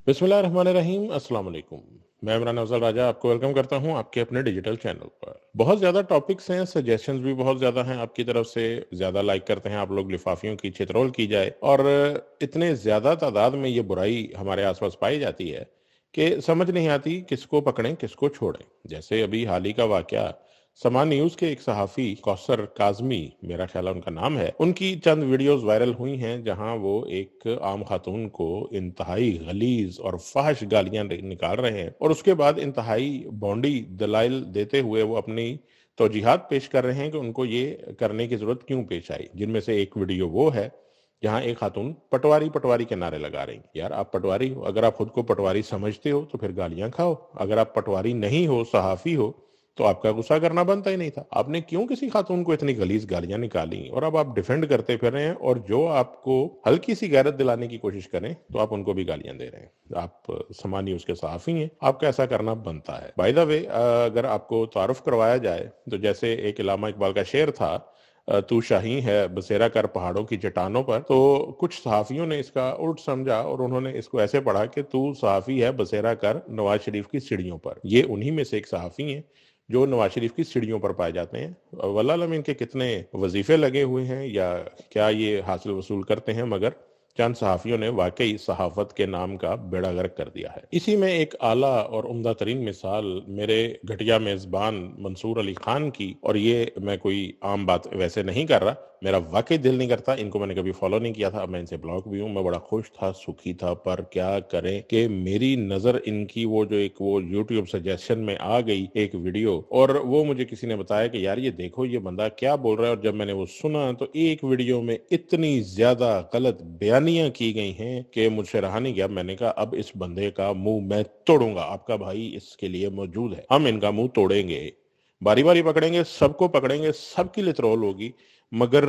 बिस्मिल्लाहिर्रहमानिर्रहीम। अस्सलाम वालेकुम। मैं इमरान अफजल राजा आपको वेलकम करता हूं आपके अपने डिजिटल चैनल पर। बहुत ज़्यादा टॉपिक्स हैं, सजेशंस भी बहुत ज़्यादा हैं आपकी तरफ से। ज़्यादा लाइक करते हैं आप लोग लिफाफियों की चित्रौल की जाए, और इतने ज़्यादा तादाद में ये बुराई हमारे आसपास पाई जाती है कि समझ नहीं आती किसको पकड़ें किसको छोड़ें। जैसे अभी हाल ही का वाकया, समान न्यूज के एक सहाफी कौसर काजमी, मेरा ख्याल है उनका नाम है, उनकी चंद वीडियोस वायरल हुई हैं जहां वो एक आम खातून को इंतहाई गलीज और फाहिश गालियां निकाल रहे हैं, और उसके बाद इंतहाई बॉन्डी दलाइल देते हुए वो अपनी तौजीहात पेश कर रहे हैं कि उनको ये करने की जरूरत क्यों पेश आई। जिनमें से एक वीडियो वो है जहां एक खातून पटवारी पटवारी के नारे लगा रही। यार, आप पटवारी हो, अगर आप खुद को पटवारी समझते हो तो फिर गालियां खाओ। अगर आप पटवारी नहीं हो, सहाफी हो, तो आपका गुस्सा करना बनता ही नहीं था। आपने क्यों किसी खातून को इतनी गलीज गालियां निकाली, और अब आप डिफेंड करते फिर रहे हैं, और जो आपको हल्की सी गैरत दिलाने की कोशिश करें तो आप उनको भी गालियां दे रहे हैं। आप सामान्य उसके सहाफी हैं, आपका ऐसा करना बनता है। बाय द वे, अगर आपको तारुफ करवाया जाए तो जैसे एक इलामा इकबाल का शेर था, तू शाही है बसेरा कर पहाड़ों की चट्टानों पर, तो कुछ सहाफियों ने इसका उल्ट समझा और उन्होंने इसको ऐसे पढ़ा कि तू सहाफी है बसेरा कर नवाज शरीफ की सीढ़ियों पर। ये उन्हीं में से एक सहाफी हैं जो नवाज शरीफ की सीढ़ियों पर पाए जाते हैं। वल्लाह आलम इनके कितने वजीफे लगे हुए हैं या क्या ये हासिल वसूल करते हैं, मगर चंद सहाफियों ने वाकई सहाफत के नाम का बेड़ा गर्क कर दिया है। इसी में एक आला और उम्दा तरीन मिसाल मेरे घटिया मेजबान मंसूर अली खान की, और ये मैं कोई आम बात वैसे नहीं कर रहा, मेरा वाकई दिल नहीं करता। इनको मैंने कभी फॉलो नहीं किया था, अब मैं इनसे ब्लॉक भी हूँ। मैं बड़ा खुश था, सुखी था, पर क्या करें कि मेरी नजर इनकी वो यूट्यूब सजेशन में आ गई एक वीडियो, और वो मुझे किसी ने बताया कि यार ये देखो ये बंदा क्या बोल रहा है। और जब मैंने वो सुना तो एक वीडियो में इतनी ज्यादा गलत बयानियां की गई हैं कि मुझसे रहा नहीं गया। मैंने कहा अब इस बंदे का मुंह मैं तोड़ूंगा। आपका भाई इसके लिए मौजूद है, हम इनका मुंह तोड़ेंगे, बारी बारी पकड़ेंगे, सबको पकड़ेंगे, सबकी लितरोल होगी। मगर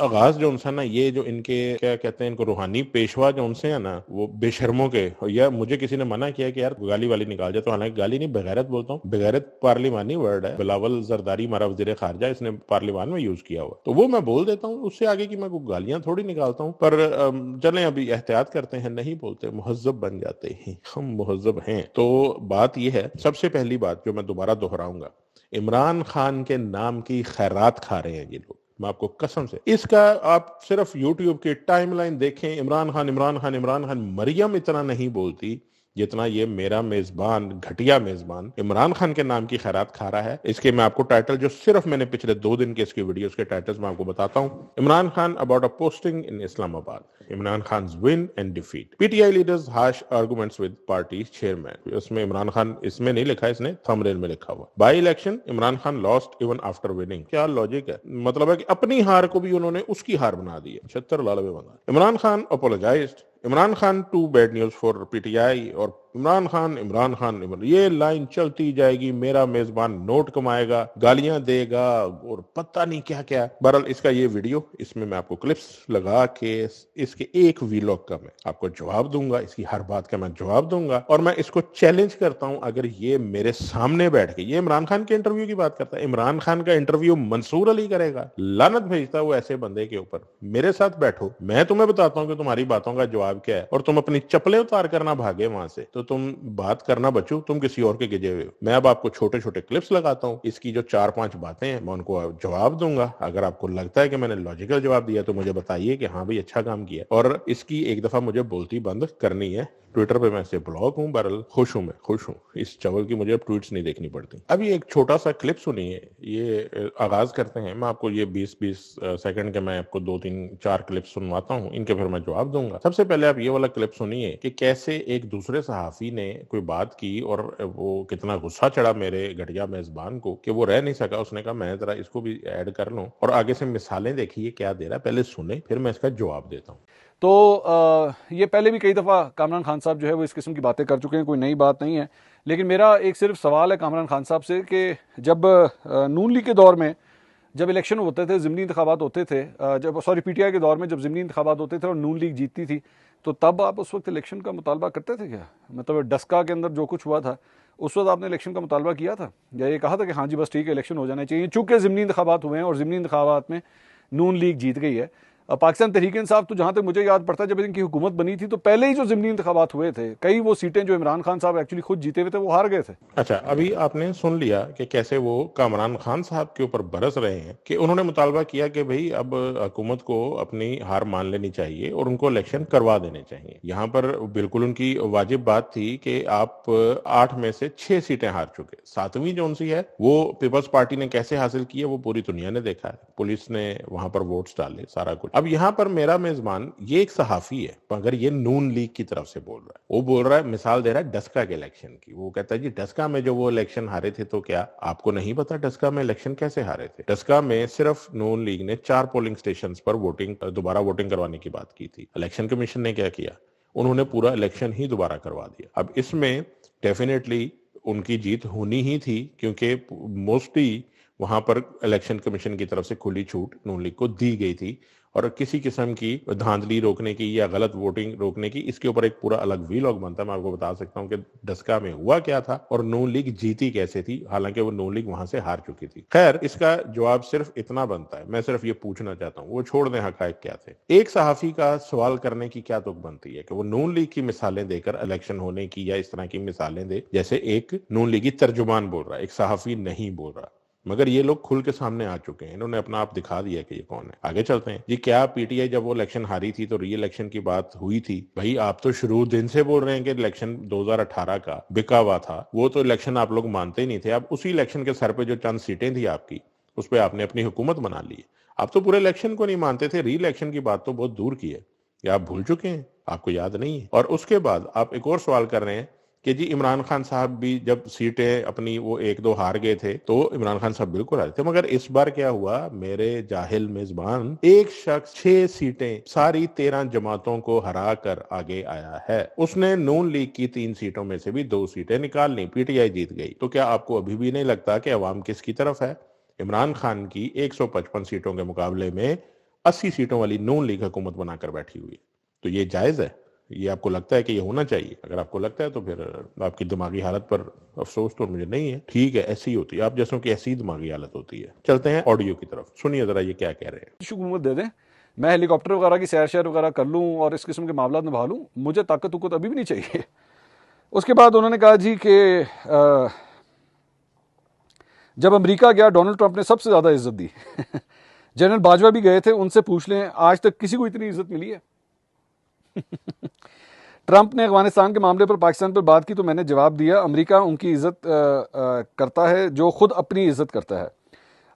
आगाज जो उनसे ना, ये जो इनके क्या कहते हैं, इनको रूहानी पेशवा जो उनसे है ना, वो बेशर्मों के। या मुझे किसी ने मना किया कि यार गाली वाली निकाल जाए, तो हालांकि गाली नहीं, बेगैरत बोलता हूँ। बेगैरत पार्लिमानी वर्ड है, बिलावल जरदारी हमारा वजीर खारजा, इसने पार्लिमान में यूज किया हुआ, तो वो मैं बोल देता हूँ। उससे आगे की मैं गालियां थोड़ी निकालता हूँ। पर चलें अभी एहतियात करते हैं, नहीं बोलते, मुहज्जब बन जाते हैं, हम मुहज्जब हैं। तो बात यह है, सबसे पहली बात जो मैं दोबारा दोहराऊंगा, इमरान खान के नाम की खैरात खा रहे हैं ये लोग। मैं आपको कसम से, इसका आप सिर्फ यूट्यूब की टाइमलाइन देखें, इमरान खान इमरान खान इमरान खान, मरियम इतना नहीं बोलती जितना ये मेरा मेजबान, घटिया मेजबान इमरान खान के नाम की खैरात खा रहा है। इसके मैं आपको टाइटल, जो सिर्फ मैंने पिछले 2 दिन के इसके वीडियोस के टाइटल्स मैं आपको बताता हूं। Imran Khan about a posting in Islamabad, Imran Khan win and defeat, PTI leaders harsh arguments with party chairman. इसमें इमरान खान इसमें नहीं लिखा, इसने थंबनेल में लिखा हुआ। By election Imran Khan lost even after winning. क्या लॉजिक है? मतलब है कि अपनी हार को भी उन्होंने उसकी हार बना दी है। 76 लालवे बना। Imran Khan apologised, Imran Khan too bad news for PTI, और इमरान खान ये लाइन चलती जाएगी। मेरा मेजबान नोट कमाएगा, गालियां देगा, और पता नहीं क्या क्या। बहरहाल इसका ये वीडियो, इसमें मैं आपको क्लिप्स लगा के इसके एक वीलॉग का मैं आपको जवाब दूंगा, इसकी हर बात का मैं जवाब दूंगा। और मैं इसको चैलेंज करता हूं, अगर ये मेरे सामने बैठ के, ये इमरान खान के इंटरव्यू की बात करता है, इमरान खान का इंटरव्यू मंसूर अली करेगा, लानत भेजता है वो ऐसे बंदे के ऊपर। मेरे साथ बैठो, मैं तुम्हें बताता हूं कि तुम्हारी बातों का जवाब क्या है, और तुम अपनी चप्पलें उतार कर ना भागे वहां से, तो तुम बात करना बचो, तुम किसी और के गिजे हुए हो। मैं अब आपको छोटे छोटे क्लिप्स लगाता हूं, इसकी जो 4-5 बातें हैं मैं उनको जवाब दूंगा। अगर आपको लगता है कि मैंने लॉजिकल जवाब दिया तो मुझे बताइए कि हाँ भाई अच्छा काम किया, और इसकी एक दफा मुझे बोलती बंद करनी है। ट्विटर पे मैं इसे ब्लॉक हूँ, बहरहाल खुश हूँ, मैं खुश हूँ इस चवल की, मुझे अब ट्वीट्स नहीं देखनी पड़ती। अभी एक छोटा सा क्लिप सुनिए, ये आगाज करते हैं। मैं आपको ये 20-20 सेकंड के मैं आपको 2-3-4 क्लिप सुनवाता हूँ, इनके फिर मैं जवाब दूंगा। सबसे पहले आप ये वाला क्लिप सुनिए कि कैसे एक दूसरे सहाफी ने कोई बात की और वो कितना गुस्सा चढ़ा मेरे घटिया मेजबान को कि वो रह नहीं सका। उसने कहा मैं जरा इसको भी ऐड कर लूं, और आगे से मिसालें देखिए क्या दे रहा है, पहले सुने फिर मैं इसका जवाब देता हूँ। तो ये पहले भी कई दफ़ा कामरान खान साहब जो है वो इस किस्म की बातें कर चुके हैं, कोई नई बात नहीं है। लेकिन मेरा एक सिर्फ सवाल है कामरान खान साहब से कि जब नून लीग के दौर में जब इलेक्शन होते थे, ज़िमनी इंतखाबात होते थे, जब पीटीआई के दौर में जब ज़िमनी इंतखाबात होते थे और नून लीग जीतती थी, तो तब आप उस वक्त इलेक्शन का मुतालबा करते थे क्या? मतलब डस्का के अंदर जो कुछ हुआ था उस वक्त आपने इलेक्शन का मुतालबा किया था, या ये कहा था कि हाँ जी बस ठीक है इलेक्शन हो जाना चाहिए? चूँकि ज़िमनी इंतखाबात हुए हैं और ज़िमनी इंतखाबात में नून लीग जीत गई है, پاکستان تحریک انصاف تو جہاں تک مجھے یاد پڑتا ہے جب ان کی حکومت بنی تھی تو پہلے ہی جو ضمنی انتخابات ہوئے تھے کئی وہ سیٹیں جو عمران خان صاحب ایکچولی خود جیتے ہوئے تھے وہ ہار گئے تھے. اچھا، ابھی آپ نے سن لیا کہ کیسے وہ کامران خان صاحب کے اوپر برس رہے ہیں کہ انہوں نے مطالبہ کیا کہ بھئی اب حکومت کو اپنی ہار مان لینی چاہیے اور ان کو الیکشن کروا دینے چاہیے. یہاں پر بالکل ان کی واجب بات تھی کہ آپ 8 میں سے 6 سیٹیں ہار چکے. 7ویں جو سی ہے وہ پیپلز پارٹی نے کیسے حاصل کی ہے وہ پوری دنیا نے دیکھا ہے. پولیس نے وہاں پر ووٹس ڈالے، سارا کچھ. اب یہاں پر میرا میزبان یہ ایک صحافی ہے مگر یہ نون لیگ کی طرف سے بول رہا ہے. وہ بول رہا ہے، مثال دے رہا ہے ڈسکا کے الیکشن کی. وہ کہتا ہے جی ڈسکا میں جو وہ الیکشن ہارے تھے تو کیا آپ کو نہیں پتا ڈسکا میں الیکشن کیسے ہارے تھے؟ ڈسکا میں صرف نون لیگ نے 4 پولنگ سٹیشنز پر دوبارہ ووٹنگ کروانے کی بات کی تھی. الیکشن کمیشن نے کیا کیا؟ انہوں نے پورا الیکشن ہی دوبارہ کروا دیا. اب اس میں ڈیفینیٹلی ان کی جیت ہونی ہی تھی کیونکہ موسٹلی وہاں پر الیکشن کمیشن کی طرف سے کھلی چھوٹ نون لیگ کو دی گئی تھی اور کسی قسم کی دھاندلی روکنے کی یا غلط ووٹنگ روکنے کی اس کے اوپر ایک پورا الگ ویلاگ بنتا ہے. میں آپ کو بتا سکتا ہوں کہ ڈسکا میں ہوا کیا تھا اور نون لیگ جیتی کیسے تھی حالانکہ وہ نون لیگ وہاں سے ہار چکی تھی. خیر اس کا جواب صرف اتنا بنتا ہے، میں صرف یہ پوچھنا چاہتا ہوں، وہ چھوڑ دیں حقائق کیا تھے. ایک صحافی کا سوال کرنے کی کیا تک بنتی ہے کہ وہ نون لیگ کی مثالیں دے کر الیکشن ہونے کی یا اس طرح کی مثالیں دے جیسے ایک نون لیگی ترجمان بول رہا ہے، ایک صحافی نہیں بول رہا. مگر یہ لوگ کھل کے سامنے آ چکے ہیں، انہوں نے اپنا آپ دکھا دیا کہ یہ کون ہے. آگے چلتے ہیں جی. کیا پی ٹی آئی جب وہ الیکشن ہاری تھی تو ری الیکشن کی بات ہوئی تھی؟ بھائی آپ تو شروع دن سے بول رہے ہیں کہ الیکشن 2018 کا بکا ہوا تھا، وہ تو الیکشن آپ لوگ مانتے ہی نہیں تھے. اب اسی الیکشن کے سر پہ جو چند سیٹیں تھی آپ کی اس پہ آپ نے اپنی حکومت بنا لی ہے. آپ تو پورے الیکشن کو نہیں مانتے تھے، ری الیکشن کی بات تو بہت دور کی ہے. یا آپ بھول چکے ہیں، آپ کو یاد نہیں ہے؟ اور اس کے بعد آپ ایک اور سوال کر رہے ہیں کہ جی عمران خان صاحب بھی جب سیٹیں اپنی وہ 1-2 ہار گئے تھے تو عمران خان صاحب بالکل ہارے تھے. مگر اس بار کیا ہوا میرے جاہل میزبان، ایک شخص 6 سیٹیں ساری 13 جماعتوں کو ہرا کر آگے آیا ہے. اس نے نون لیگ کی 3 سیٹوں میں سے بھی 2 سیٹیں نکال لی، پی ٹی آئی جیت گئی. تو کیا آپ کو ابھی بھی نہیں لگتا کہ عوام کس کی طرف ہے؟ عمران خان کی 155 سیٹوں کے مقابلے میں 80 سیٹوں والی نون لیگ حکومت بنا کر بیٹھی ہوئی. تو یہ جائز ہے؟ یہ آپ کو لگتا ہے کہ یہ ہونا چاہیے؟ اگر آپ کو لگتا ہے تو پھر آپ کی دماغی حالت پر افسوس تو مجھے نہیں ہے. ٹھیک ہے، ایسی ہی ہوتی ہے، آپ جیسوں کی ایسی دماغی حالت ہوتی ہے. چلتے ہیں آڈیو کی طرف، سنیے ذرا یہ کیا کہہ رہے ہیں. حکومت دے دیں، میں ہیلی کاپٹر وغیرہ کی سیر شہر وغیرہ کر لوں اور اس قسم کے معاملات نبھا لوں، مجھے طاقت وقت ابھی بھی نہیں چاہیے. اس کے بعد انہوں نے کہا جی کہ جب امریکہ گیا ڈونلڈ ٹرمپ نے سب سے زیادہ عزت دی. جنرل باجوہ بھی گئے تھے، ان سے پوچھ لیں آج تک کسی کو اتنی عزت ملی ہے؟ ٹرمپ نے افغانستان کے معاملے پر پاکستان پر بات کی تو میں نے جواب دیا امریکہ ان کی عزت کرتا ہے جو خود اپنی عزت کرتا ہے.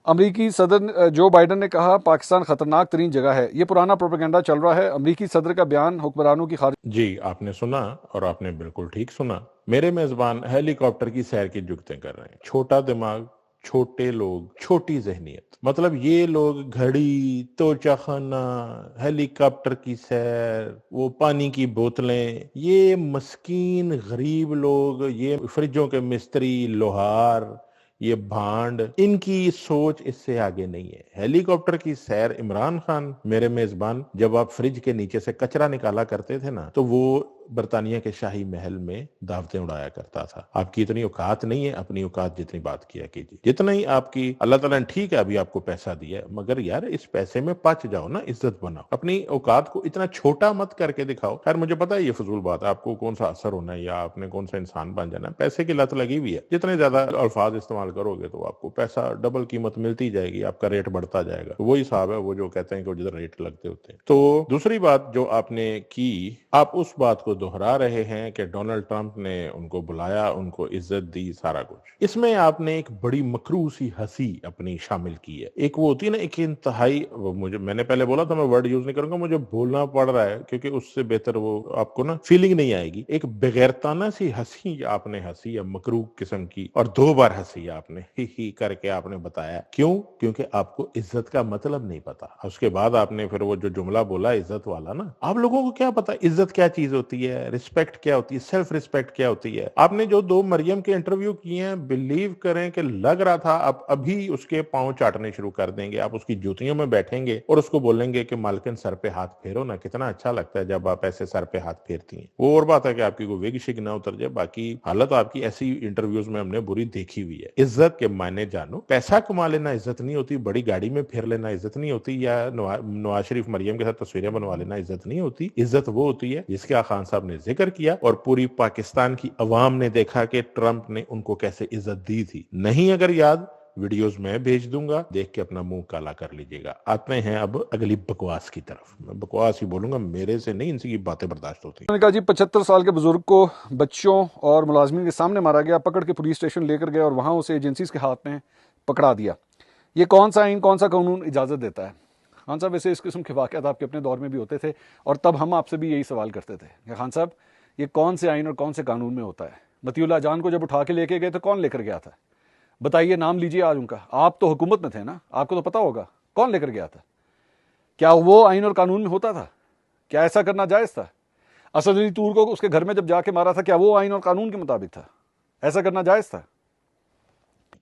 امریکی صدر جو بائیڈن نے کہا پاکستان خطرناک ترین جگہ ہے، یہ پرانا پروپیگنڈا چل رہا ہے. امریکی صدر کا بیان حکمرانوں کی خارج. جی آپ نے سنا اور آپ نے بالکل ٹھیک سنا. میرے میزبان ہیلی کاپٹر کی سیر کی جگتیں کر رہے ہیں. چھوٹا دماغ، چھوٹے لوگ، چھوٹی ذہنیت. مطلب یہ لوگ گھڑی، توچہ خانہ، ہیلی کاپٹر کی سیر، وہ پانی کی بوتلیں، یہ مسکین غریب لوگ، یہ فریجوں کے مستری، لوہار، یہ بھانڈ، ان کی سوچ اس سے آگے نہیں ہے. ہیلی کاپٹر کی سیر عمران خان میرے میزبان جب آپ فریج کے نیچے سے کچرا نکالا کرتے تھے نا تو وہ برطانیہ کے شاہی محل میں دعوتیں اڑایا کرتا تھا. آپ کی اتنی اوقات نہیں ہے، اپنی اوقات جتنی بات کیا کیجیے. جتنا ہی آپ کی اللہ تعالیٰ نے ٹھیک ہے ابھی آپ کو پیسہ دیا ہے مگر یار اس پیسے میں پچ جاؤ نا، عزت بناؤ. اپنی اوقات کو اتنا چھوٹا مت کر کے دکھاؤ. خیر مجھے پتا ہے یہ فضول بات ہے، آپ کو کون سا اثر ہونا ہے یا آپ نے کون سا انسان بن جانا ہے. پیسے کی لت لگی ہوئی ہے، جتنے زیادہ الفاظ استعمال کرو گے تو آپ کو پیسہ ڈبل قیمت ملتی جائے گی، آپ کا ریٹ بڑھتا جائے گا. وہی صاحب ہے وہ جو کہتے ہیں کہ جدھر ریٹ لگتے ہوتے ہیں. تو دوسری بات جو آپ نے کی، آپ اس بات کو دہرا رہے ہیں کہ ڈونلڈ ٹرمپ نے ان کو بلایا، ان کو عزت دی، سارا کچھ. اس میں آپ نے ایک بڑی مکروہ سی ہنسی اپنی شامل کی ہے. ایک وہ ہوتی ہے نا ایک انتہائی، مجھے میں نے پہلے بولا تھا میں ورڈ یوز نہیں کروں گا، مجھے بولنا پڑ رہا ہے کیونکہ اس سے بہتر وہ آپ کو نا فیلنگ نہیں آئے گی. ایک بغیرتانہ سی ہنسی آپ نے ہنسی ہے، مکروہ قسم کی، اور 2 بار ہنسی آپ نے، ہی کر کے آپ نے بتایا کیوں؟ کیونکہ آپ کو عزت کا مطلب نہیں پتا. اس کے بعد آپ نے پھر وہ جو جملہ بولا عزت والا نا، آپ لوگوں کو کیا پتا عزت کیا چیز ہوتی ہے. ہے, रिस्पेक्ट क्या होती है, सेल्फ रिस्पेक्ट क्या होती है. आपने जो 2 मरियम के इंटरव्यू किए हैं, बिलीव करें कि लग रहा था आप अभी उसके पांव चाटने शुरू कर देंगे, आप उसकी जूतियों में बैठेंगे और उसको बोलेंगे कि मालकिन सर पे हाथ फेरो ना. कितना अच्छा लगता है जब आप ऐसे सर पे हाथ फेरती हैं. वो और बात है कि आपकी कोई विग शिग ना उतर जाए, बाकी हालत आपकी ऐसी इंटरव्यूज में हमने बुरी देखी हुई है. इज्जत के मायने जानो, पैसा कमा लेना इज्जत नहीं होती, बड़ी गाड़ी में फिर लेना इज्जत नहीं होती, या नवाज शरीफ मरियम के साथ तस्वीरें बनवा लेना इज्जत नहीं होती. इज्जत वो होती है जिसका खान साहब ने जिक्र किया और पूरी पाकिस्तान की अवाम ने देखा कि ट्रंप ने उनको कैसे इज्जत दी थी. नहीं अगर याद, वीडियोस में भेज दूंगा, देख के अपना मुंह काला कर लीजिएगा. आते हैं अब अगली बकवास की तरफ. मैं बकवास ही बोलूंगा, मेरे से नहीं इनकी बातें बर्दाश्त होती. उन्होंने कहा जी 75 साल के बुजुर्ग को बच्चों और मुलाजमीन के सामने मारा गया, पकड़ के पुलिस स्टेशन लेकर गए और वहां उसे एजेंसीज के हाथ में पकड़ा दिया. ये कौन सा आइन, कौन सा कानून इजाज़त देता है? खान साहब, वैसे इस किस्म के वाक़यात आपके अपने दौर में भी होते थे और तब हम आपसे भी यही सवाल करते थे कि खान साहब ये कौन से आइन और कौन से कानून में होता है? मतीउल्लाह जान को जब उठा के लेके गए तो कौन लेकर गया था? बताइए, नाम लीजिए आज उनका. आप तो हुकूमत में थे ना, आपको तो पता होगा कौन लेकर गया था. क्या वो आइन और कानून में होता था? क्या ऐसा करना जायज़ था? असद अली तूर को उसके घर में जब जाके मारा था, क्या वो आइन और कानून के मुताबिक था? ऐसा करना जायज़ था?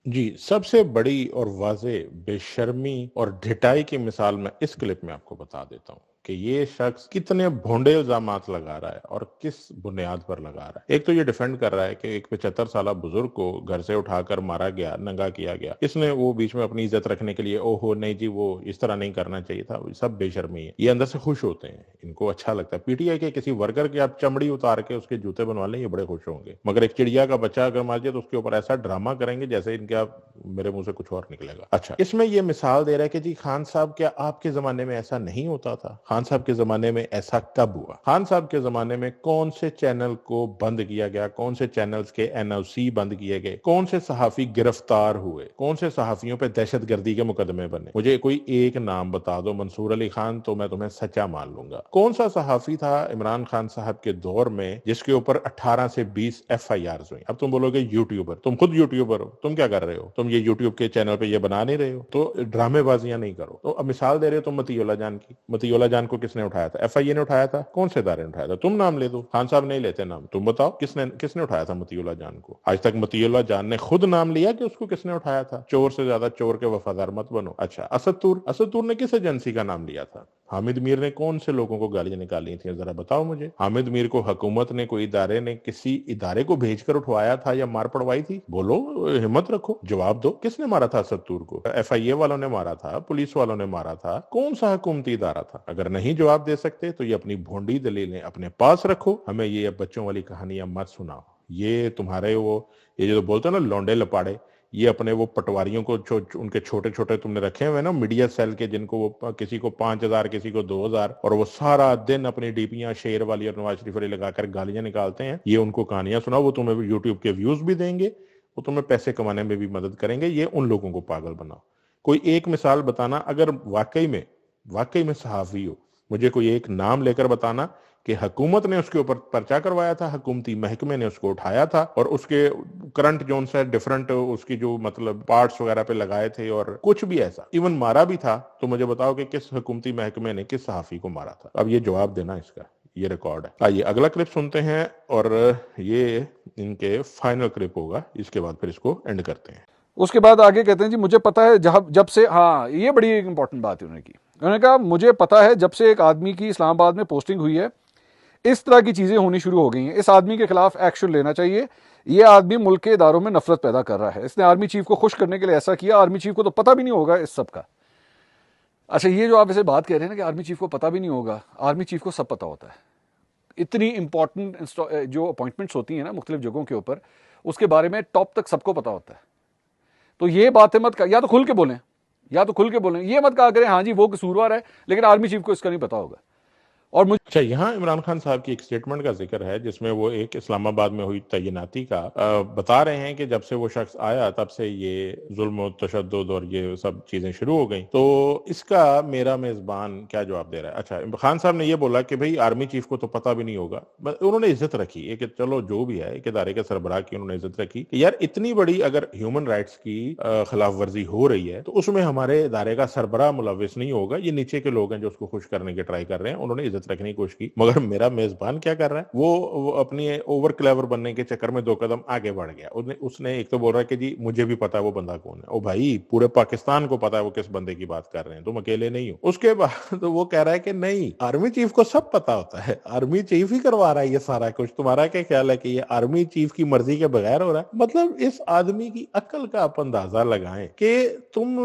जी, सबसे बड़ी और वाज़े बेशर्मी और ढिठाई की मिसाल मैं इस क्लिप में आपको बता देता हूँ कि ये शख्स कितने भोंडे इल्जामात लगा रहा है और किस बुनियाद पर लगा रहा है. एक तो ये डिफेंड कर रहा है कि एक 75 साल बुजुर्ग को घर से उठाकर मारा गया, नंगा किया गया. इसने वो बीच में अपनी इज्जत रखने के लिए, ओहो नहीं जी वो इस तरह नहीं करना चाहिए था, सब बेशर्मी है. ये अंदर से खुश होते हैं, इनको अच्छा लगता है. पीटीआई के किसी वर्कर की आप चमड़ी उतार के उसके जूते बनवा लें, ये बड़े खुश होंगे. मगर एक चिड़िया का बच्चा अगर मार दिया तो उसके ऊपर ऐसा ड्रामा करेंगे जैसे इनके आप मेरे मुंह से कुछ और निकलेगा. अच्छा, इसमें ये मिसाल दे रहा है कि जी खान साहब, क्या आपके जमाने में ऐसा नहीं होता था? खान साहब के जमाने में ऐसा कब हुआ? खान साहब के जमाने में कौन से चैनल को बंद किया गया, कौन से चैनल्स के एनओसी बंद किए गए, कौन से सहाफी गिरफ्तार हुए, कौन से सहाफियों पे दहशतगर्दी के मुकदमे बने? मुझे कोई एक नाम बता दो. मंसूर अली खान तो मैं तुम्हें सच्चा मान लूंगा. कौन सा सहाफी था इमरान खान साहब के दौर में जिसके ऊपर 18 से 20 FIR हुई? अब तुम बोलोगे यूट्यूबर, तुम खुद यूट्यूबर हो, तुम क्या कर रहे हो? तुम ये यूट्यूब के चैनल पे ये बना नहीं रहे हो, तो ड्रामेबाजियां नहीं करो. तो अब मिसाल दे रहे हो तुम मतीउल्लाह जान की. मतीउल्लाह जान को किसने उठाया था? FIA ने उठाया था. कौन से इदारे ने उठाया था? तुम नाम ले दो. खान साहब नहीं लेते नाम. तुम बताओ किसने किसने उठाया था मतीउल्लाह जान को? आज तक मतीउल्लाह जान ने खुद नाम लिया कि उसको किसने उठाया था? चोर से ज्यादा चोर के वफादार मत बनो. अच्छा, असद तूर ने किस एजेंसी का नाम लिया था? हामिद मीर ने कौन से लोगों को गालियां निकाली थी, जरा बताओ मुझे. हामिद मीर को हुकूमत ने, कोई इदारे ने, किसी इदारे को भेजकर उठवाया था या मार पड़वाई थी? बोलो, हिम्मत रखो, जवाब दो. किसने मारा था असद तूर को? FIA वालों ने मारा था, पुलिस वालों ने मारा था, कौन सा हुकूमती इदारा था? अगर नहीं जवाब दे सकते तो ये अपनी भोंडी दलीलें अपने पास रखो, हमें ये बच्चों वाली कहानियां मत सुनाओ. ये तुम्हारे वो, ये जो बोलते हैं ना लौंडे लपाड़े, ये अपने वो पटवारियों को उनके छोटे छोटे तुमने रखे हुए ना मीडिया सेल के, जिनको वो किसी को 5,000 किसी को 2,000, और वो सारा दिन अपनी डीपियां शेर वाली और नवाज शरीफ वाली लगाकर गालियां निकालते हैं. ये उनको कहानियां सुनाओ, वो तुम्हें यूट्यूब के व्यूज भी देंगे, वो तुम्हें पैसे कमाने में भी मदद करेंगे. ये उन लोगों को पागल बनाओ. कोई एक मिसाल बताना, अगर वाकई में सहाफी हो, मुझे कोई एक नाम लेकर बताना कि हुकूमत ने उसके ऊपर पर्चा करवाया था, हुकूमती महकमे ने उसको उठाया था और उसके करंट जोन से डिफरेंट उसकी जो मतलब पार्ट्स वगैरह पे लगाए थे और कुछ भी ऐसा, इवन मारा भी था, तो मुझे बताओ कि किस हुकूमती महकमे ने किस सहाफी को मारा था. अब ये जवाब देना इसका, ये रिकॉर्ड है. आइए अगला क्लिप सुनते हैं और ये इनके फाइनल क्लिप होगा, इसके बाद फिर इसको एंड करते हैं. उसके बाद आगे कहते हैं जी मुझे पता है जब से, हाँ ये बड़ी एक इंपॉर्टेंट बात है उन्होंने की. उन्होंने कहा मुझे पता है जब से एक आदमी की इस्लामाबाद में पोस्टिंग हुई है इस तरह की चीज़ें होनी शुरू हो गई हैं. इस आदमी के खिलाफ एक्शन लेना चाहिए. ये आदमी मुल्क के इदारों में नफरत पैदा कर रहा है. इसने आर्मी चीफ को खुश करने के लिए ऐसा किया. आर्मी चीफ को तो पता भी नहीं होगा इस सब का. अच्छा, ये जो आप इसे बात कह रहे हैं ना कि आर्मी चीफ को पता भी नहीं होगा, आर्मी चीफ को सब पता होता है. इतनी इंपॉर्टेंट जो अपॉइंटमेंट्स होती हैं ना मुख्तलिफ जगहों के ऊपर, उसके बारे में टॉप तक सबको पता होता है. तो ये बातें मत, या तो खुल के बोलें, ये मत कहा करें हाँ जी वो कसूरवार है लेकिन आर्मी चीफ को इसका नहीं पता होगा. और मुझे अच्छा, यहाँ इमरान खान साहब की एक स्टेटमेंट का जिक्र है जिसमें वो एक इस्लामाबाद में हुई तैनाती का बता रहे हैं कि जब से वो शख्स आया तब से ये जुल्म तशद्दुद और ये सब चीजें शुरू हो गई. तो इसका मेरा मेजबान क्या जवाब दे रहा है? अच्छा, खान साहब ने ये बोला कि भाई आर्मी चीफ को तो पता भी नहीं होगा. उन्होंने इज्जत रखी एक, चलो जो भी है, एक इदारे के सरबराह की उन्होंने इज्जत रखी कि यार इतनी बड़ी अगर ह्यूमन राइट्स की खिलाफ वर्जी हो रही है तो उसमें हमारे इदारे का सरबराह मुलविस नहीं होगा, ये नीचे के लोग हैं जो उसको खुश करने के ट्राई कर रहे हैं. उन्होंने عزت رکھنے की कोशिश की, मगर मेरा मेजबान क्या कर रहा है, वो अपनी ओवर क्लेवर बनने के चक्कर में 2 कदम आगे बढ़ गया. उसने एक तो बोल रहा है कि जी मुझे भी पता है वो बंदा कौन है. ओ भाई, पूरे पाकिस्तान को पता है वो किस बंदे की बात कर रहे हैं, तुम अकेले नहीं हो. उसके बाद तो वो कह रहा है कि नहीं, आर्मी चीफ को सब पता होता है, आर्मी चीफ ही करवा रहा है ये सारा कुछ. तुम्हारा क्या ख्याल है कि ये आर्मी चीफ की मर्जी के बगैर हो रहा है? मतलब इस आदमी की अक्ल का आप अंदाजा लगाएं कि तुम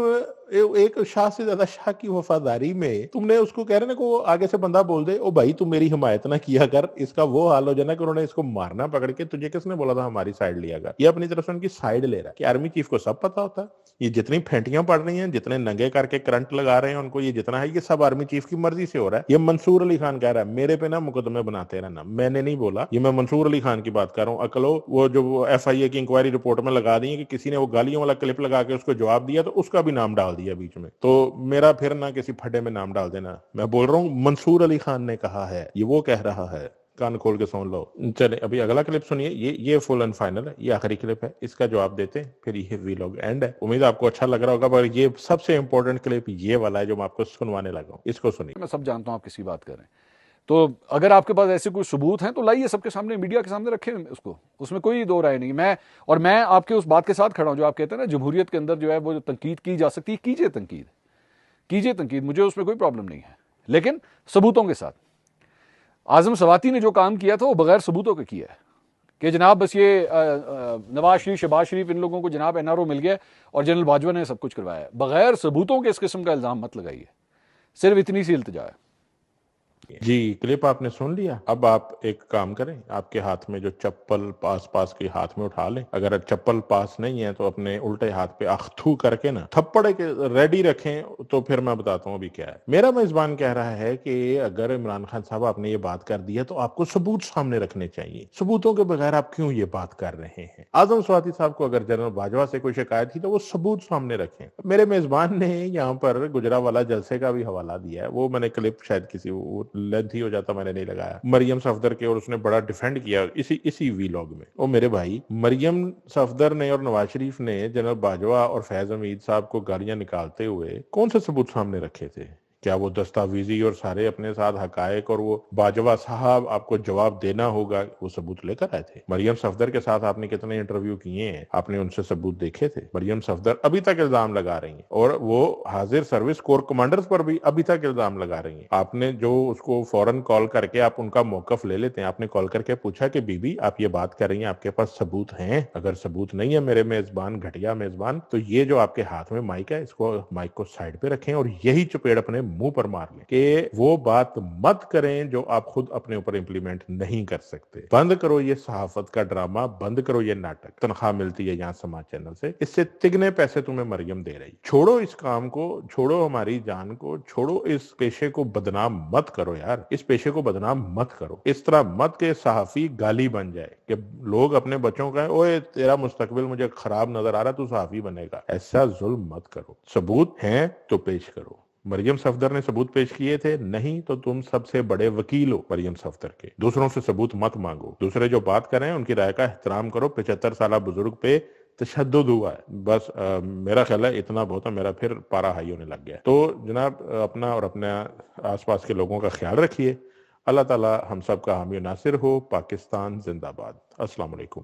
एक शाह से ज्यादा शाह की वफादारी में तुमने उसको कह रहे ना को आगे से बंदा बोल दे, ओ भाई तू मेरी हिमायत ना किया कर, इसका वो हाल हो जाए ना कि उन्होंने इसको मारना पकड़ के. तुझे किसने बोला था हमारी साइड लिया कर? ये अपनी तरफ से उनकी साइड ले रहा है कि आर्मी चीफ को सब पता होता है. ये जितनी फेंटियां पड़ रही हैं, जितने नंगे करके करंट लगा रहे हैं उनको, ये जितना है, ये सब आर्मी चीफ की मर्जी से हो रहा है. ये मंसूर अली खान कह रहा है मेरे पे ना मुकदमे बनाते रहना, मैंने नहीं बोला, ये मैं मंसूर अली खान की बात कर रहा हूँ. अकलो वो जो FIA की इंक्वायरी रिपोर्ट में लगा दी है कि किसी ने वो गालियों वाला क्लिप लगा के उसको जवाब दिया तो उसका भी नाम डाल दिया बीच में. तो मेरा फिर ना किसी फड्डे में नाम डाल देना. मैं बोल रहा हूँ मंसूर अली खान ने कहा है, ये वो कह रहा है. कान खोल के सुन लो. चले अभी अगला क्लिप सुनिए. ये फुल एंड फाइनल है, ये आखिरी क्लिप है, इसका जवाब देते हैं, फिर ये व्लॉग एंड है. उम्मीद है आपको अच्छा लग रहा होगा, पर ये सबसे इंपॉर्टेंट क्लिप ये वाला है जो मैं आपको सुनवाने लगा हूँ. इसको सुनिए. मैं सब जानता हूँ आप किसकी बात कर रहे हैं, तो अगर आपके पास ऐसे कोई सबूत हैं तो लाइए सबके सामने, मीडिया के सामने रखें उसको, उसमें कोई दो राय नहीं. मैं आपके उस बात के साथ खड़ा हूँ जो आप कहते हैं ना जमहूरियत के अंदर जो है वो तनकीद की जा सकती है, कीजिए तनकीद, मुझे उसमें कोई प्रॉब्लम नहीं है, लेकिन सबूतों के साथ. आजम सवाती ने जो काम किया था वो बगैर सबूतों के किया है कि जनाब बस ये नवाज शरीफ, शहबाज शरीफ, इन लोगों को जनाब NRO मिल गया और जनरल बाजवा ने सब कुछ करवाया. बगैर सबूतों के इस किस्म का इल्जाम मत लगाइए, सिर्फ इतनी सी इल्तिजा है. जी, क्लिप आपने सुन लिया. अब आप एक काम करें, आपके हाथ में जो चप्पल पास के हाथ में उठा लें. अगर चप्पल पास नहीं है तो अपने उल्टे हाथ पे अख्थू करके ना थप्पड़ के रेडी रखें. तो फिर मैं बताता हूँ अभी क्या है. मेरा मेजबान कह रहा है कि अगर इमरान खान साहब आपने ये बात कर दी है तो आपको सबूत सामने रखने चाहिए. सबूतों के बगैर आप क्यों ये बात कर रहे हैं? आजम स्वाति साहब को अगर जनरल बाजवा से कोई शिकायत थी तो वो सबूत सामने रखें. मेरे मेजबान ने यहाँ पर गुजरावाला जलसे का भी हवाला दिया है, वो मैंने क्लिप शायद किसी लेंथी हो जाता, मैंने नहीं लगाया. मरियम सफदर के, और उसने बड़ा डिफेंड किया इसी वीलॉग में. ओ मेरे भाई, मरियम सफदर ने और नवाज शरीफ ने जनरल बाजवा और फैज हमीद साहब को गालियां निकालते हुए कौन से सबूत सामने रखे थे? क्या वो दस्तावेजी और सारे अपने साथ हकायक और वो बाजवा साहब आपको जवाब देना होगा, वो सबूत लेकर आए थे? मरियम सफदर के साथ आपने कितने इंटरव्यू किए हैं, आपने उनसे सबूत देखे थे? मरियम सफदर अभी तक इल्जाम लगा रही हैं और वो हाजिर सर्विस कोर कमांडर्स पर भी अभी तक इल्जाम लगा रही हैं. आपने जो उसको फौरन कॉल करके आप उनका मौकफ ले लेते हैं. आपने कॉल करके पूछा कि बीबी आप ये बात कर रही हैं, आपके पास सबूत हैं? अगर सबूत नहीं है मेरे मेजबान, घटिया मेजबान, तो ये जो आपके हाथ में माइक है, इसको माइक को साइड पे रखें और यही चपेड़ अपने मुंह पर मार लें कि वो बात मत करें जो आप खुद अपने ऊपर इंप्लीमेंट नहीं कर सकते. बंद करो ये सहाफत का ड्रामा, बंद करो ये नाटक. तनख्वाह मिलती है यहाँ समाज चैनल से, इससे तिगने पैसे तुम्हें मरियम दे रही. छोड़ो इस काम को, छोड़ो हमारी जान को, छोड़ो इस पेशे को, बदनाम मत करो यार. इस पेशे को बदनाम मत करो. इस तरह मत के सहाफी गाली बन जाए कि लोग अपने बच्चों का, ओए तेरा मुस्तकबिल मुझे खराब नजर आ रहा, तू सहाफी बनेगा. ऐसा जुल्म मत करो. सबूत हैं तो पेश करो. मरियम सफदर ने सबूत पेश किए थे? नहीं तो तुम सबसे बड़े वकील हो मरियम सफदर के. दूसरों से सबूत मत मांगो. दूसरे जो बात कर रहे हैं उनकी राय का एहतराम करो. 75 साल बुजुर्ग पे तशद्दुद हुआ है. बस मेरा ख्याल है इतना बहुत है. मेरा फिर पारा हाई होने लग गया. तो जनाब अपना और अपने आसपास के लोगों का ख्याल रखिए. अल्लाह ताला हम सब का हामी नासिर हो. पाकिस्तान जिंदाबाद. अस्सलाम वालेकुम.